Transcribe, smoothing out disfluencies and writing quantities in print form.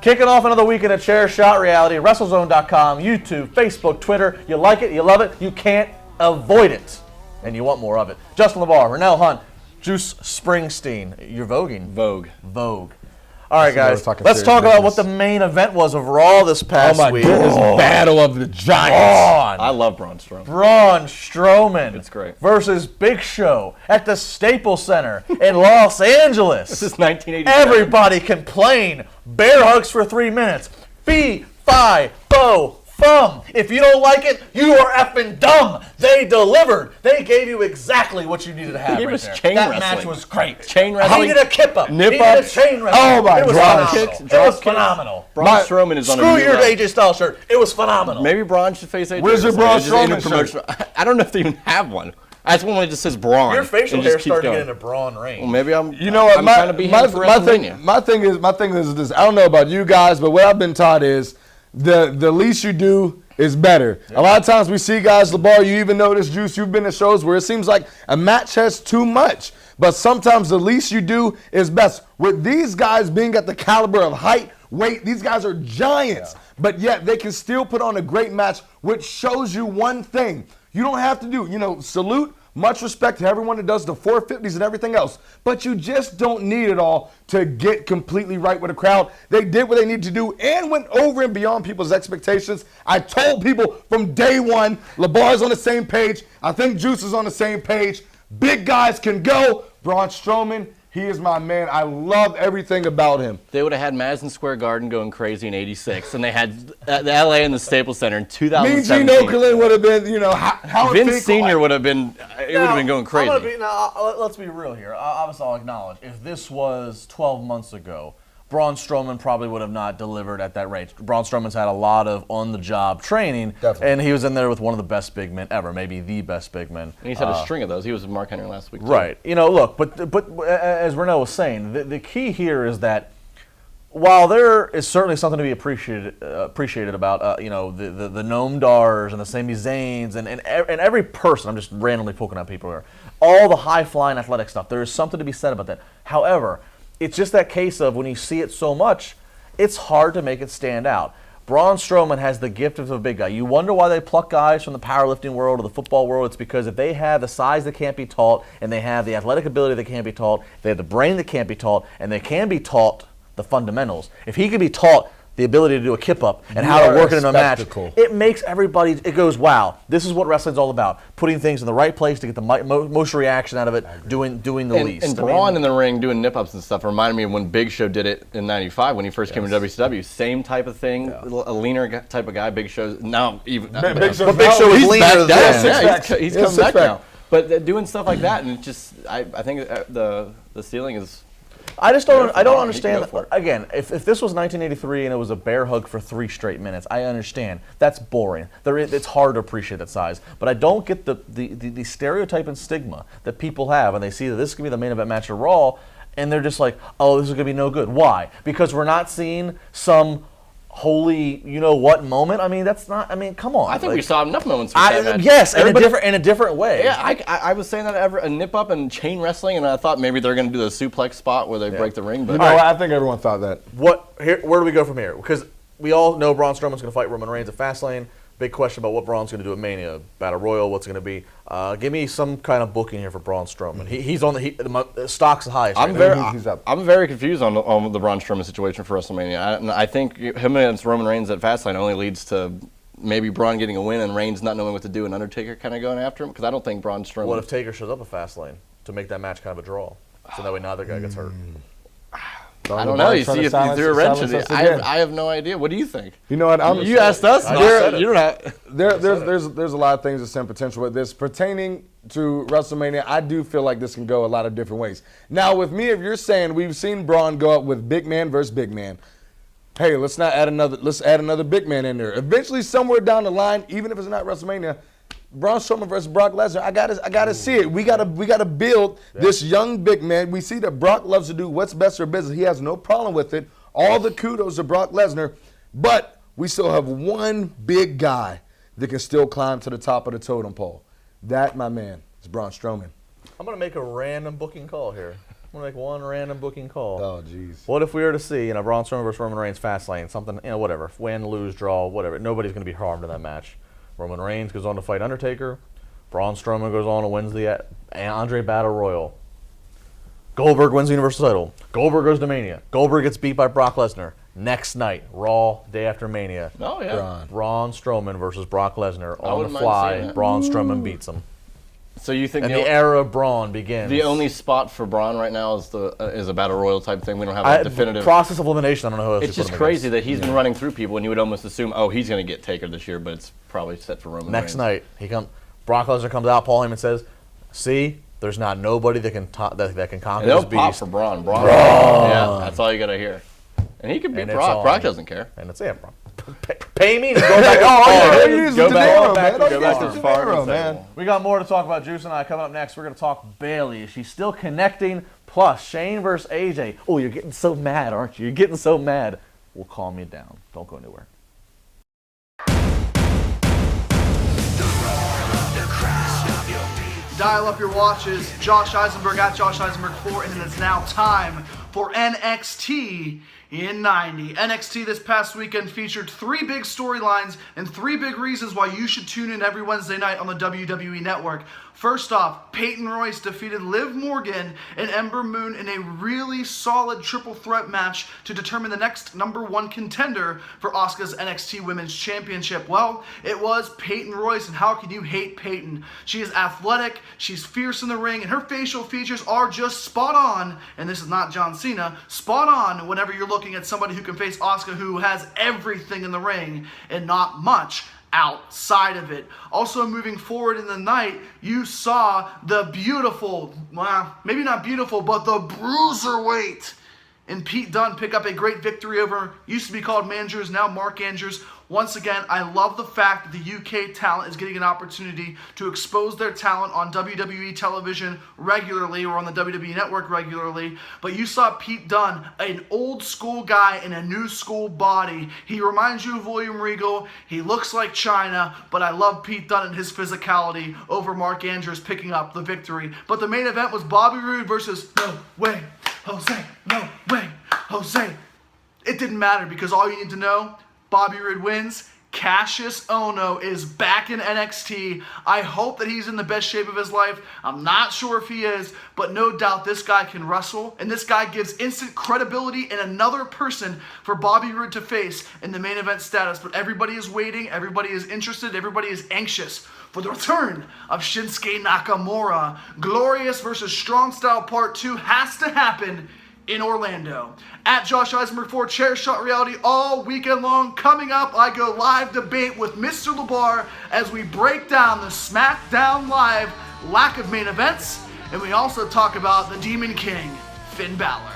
Kicking off another weekend of Chair Shot Reality, WrestleZone.com, YouTube, Facebook, Twitter. You like it, you love it, you can't avoid it. And you want more of it. Justin LeBar, Renell Hunt, Juice Springsteen. You're voguing. Vogue. All right, guys, let's talk about what the main event was of Raw this past week. Goodness, Battle of the Giants. I love Braun Strowman. Braun Strowman. It's great. Versus Big Show at the Staples Center in Los Angeles. This is 1987. Everybody complain. Bear hugs for 3 minutes. Fee, fi, fo, fum. If you don't like it, you are effing dumb. They delivered. They gave you exactly what you needed to have. They gave right us there. chain that wrestling. match was great. Chain wrestling. He did a kip up. Nip he did a ups. chain wrestling. Oh my it was God. phenomenal. Drop It was kicks. phenomenal. Braun Strowman is on a new Screw your level. AJ Styles shirt. It was phenomenal. Maybe Braun should face AJ. Where's your Braun Strowman shirt? I don't know if they even have one. I just want one that just says Braun. Your facial and hair just keeps starting to going. get into Braun range. Well, maybe I'm. You know what? I'm trying to be him for WrestleMania. My thing is this. I don't know about you guys, but what I've been taught is the least you do is better. Yeah. A lot of times we see guys, LeBar, you even know this, Juice, you've been to shows where it seems like a match has too much. But sometimes the least you do is best. With these guys being at the caliber of height, weight, these guys are giants. Yeah. But yet they can still put on a great match, which shows you one thing. You don't have to do, salute. Much respect to everyone that does the 450s and everything else. But you just don't need it all to get completely right with the crowd. They did what they needed to do and went over and beyond people's expectations. I told people from day one, LeBar's on the same page. I think Juice is on the same page. Big guys can go. Braun Strowman, he is my man. I love everything about him. They would have had Madison Square Garden going crazy in '86, and they had the LA and the Staples Center in 2017. Me, Gene Okerlund would have been, how Vince Sr. would have been, it would have been going crazy. Let's be real here. Obviously, I'll acknowledge, if this was 12 months ago, Braun Strowman probably would have not delivered at that rate. Braun Strowman's had a lot of on-the-job training, Definitely. And he was in there with one of the best big men ever, maybe the best big men. And he's had a string of those. He was with Mark Henry last week, too. Right. Look, but as Renell was saying, the key here is that while there is certainly something to be appreciated about, the Noam Dars and the Sami Zayns and every person, I'm just randomly poking at people here, all the high-flying athletic stuff, there is something to be said about that. However, it's just that case of when you see it so much, it's hard to make it stand out. Braun Strowman has the gift of a big guy. You wonder why they pluck guys from the powerlifting world or the football world. It's because if they have the size that can't be taught and they have the athletic ability that can't be taught, they have the brain that can't be taught, and they can be taught the fundamentals. If he could be taught the ability to do a kip up and how to work it in a match, it makes everybody, it goes, wow, this is what wrestling's all about. Putting things in the right place to get the most reaction out of it, doing the least. And Braun in the ring doing nip-ups and stuff reminded me of when Big Show did it in '95 when he first came to WCW. Same type of thing, a leaner type of guy. Big Show's now even. Big Show is leaner than he's coming back now. But doing stuff like that, and it just, I think the ceiling is. I don't understand. Again, if this was 1983 and it was a bear hug for 3 straight minutes, I understand. That's boring. It's hard to appreciate that size. But I don't get the stereotype and stigma that people have when they see that this is going to be the main event match of Raw, and they're just like, oh, this is going to be no good. Why? Because we're not seeing some holy, moment. I mean, that's not. I mean, come on. I think we saw enough moments with that match. Yes, in a different way. Yeah, I was saying that a nip up and chain wrestling, and I thought maybe they're going to do the suplex spot where they break the ring. But I think everyone thought that. Where do we go from here? Because we all know Braun Strowman's going to fight Roman Reigns at Fastlane. Big question about what Braun's going to do at Mania, Battle Royal. What's it going to be? Give me some kind of booking here for Braun Strowman. He's on the stock's the highest. I'm very confused on the Braun Strowman situation for WrestleMania. I think him against Roman Reigns at Fastlane only leads to maybe Braun getting a win and Reigns not knowing what to do and Undertaker kind of going after him, because I don't think Braun Strowman. What if Taker shows up at Fastlane to make that match kind of a draw, so that way neither guy gets hurt? I don't know. You see, you threw a wrench in it. I have no idea. What do you think? You know what? You asked us. You don't have. There's a lot of things that send potential with this pertaining to WrestleMania. I do feel like this can go a lot of different ways. Now, with me, if you're saying we've seen Braun go up with big man versus big man, hey, let's add another big man in there. Eventually, somewhere down the line, even if it's not WrestleMania, Braun Strowman versus Brock Lesnar. I gotta see it. We gotta build this young big man. We see that Brock loves to do what's best for business. He has no problem with it. All the kudos to Brock Lesnar, but we still have one big guy that can still climb to the top of the totem pole. That, my man, is Braun Strowman. I'm gonna make a random booking call here. Like one random booking call. Oh, jeez. What if we were to see, Braun Strowman versus Roman Reigns Fastlane, something, whatever, win, lose, draw, whatever. Nobody's going to be harmed in that match. Roman Reigns goes on to fight Undertaker. Braun Strowman goes on and wins the Andre Battle Royal. Goldberg wins the Universal title. Goldberg goes to Mania. Goldberg gets beat by Brock Lesnar. Next night, Raw, day after Mania. Oh, yeah. Braun Strowman versus Brock Lesnar on the wouldn't mind fly. seeing that. Braun Strowman beats him. So you think And the era of Braun begins. the only spot for Braun right now is is a battle royal type thing? We don't have a definitive process of elimination. I don't know who else It's you just put him crazy against. that he's been running through people, and you would almost assume, oh, he's going to get Taker this year, but it's probably set for Roman Next Reigns. night, Brock Lesnar comes out. Paul Heyman says, "See, there's not nobody that can that can conquer And they'll this pop beast." for Braun. Yeah, that's all you got to hear. And he could beat And it's Brock. on. Brock doesn't care. And it's Braun. Pay me to go back. All you use Go is back- dinero, back- man. All you go back use to is as far dinero, as man. that. We got more to talk about. Juice and I coming up next. We're going to talk Bailey. She's still connecting. Plus Shane versus AJ. Oh, you're getting so mad, aren't you? You're getting so mad. We'll calm you down. Don't go anywhere. Dial up your watches. Josh Eisenberg at Josh Eisenberg 4, and it is now time for NXT in 90. NXT this past weekend featured 3 big storylines and 3 big reasons why you should tune in every Wednesday night on the WWE Network. First off, Peyton Royce defeated Liv Morgan and Ember Moon in a really solid triple threat match to determine the next #1 contender for Asuka's NXT Women's Championship. Well, it was Peyton Royce, and how can you hate Peyton? She is athletic, she's fierce in the ring, and her facial features are just spot on, and this is not John Cena, spot on whenever you're looking at somebody who can face Asuka, who has everything in the ring and not much outside of it. Also, moving forward in the night, you saw the beautiful, well, maybe not beautiful, but the bruiserweight and Pete Dunne pick up a great victory over, used to be called Mandrews, now Mark Andrews. Once again, I love the fact that the UK talent is getting an opportunity to expose their talent on WWE television regularly or on the WWE Network regularly. But you saw Pete Dunne, an old school guy in a new school body. He reminds you of William Regal. He looks like China, but I love Pete Dunne and his physicality over Mark Andrews picking up the victory. But the main event was Bobby Roode versus No Way Jose, No Way Jose. It didn't matter because all you need to know, Bobby Roode wins. Cassius Ohno is back in NXT. I hope that he's in the best shape of his life. I'm not sure if he is, but no doubt this guy can wrestle, and this guy gives instant credibility and another person for Bobby Roode to face in the main event status. But everybody is waiting, everybody is interested, everybody is anxious for the return of Shinsuke Nakamura. Glorious versus Strong Style Part 2 has to happen in Orlando. At Josh Eisenberg 4, Chair Shot Reality all weekend long. Coming up, I go live debate with Mr. LeBar as we break down the SmackDown Live lack of main events, and we also talk about the Demon King, Finn Balor.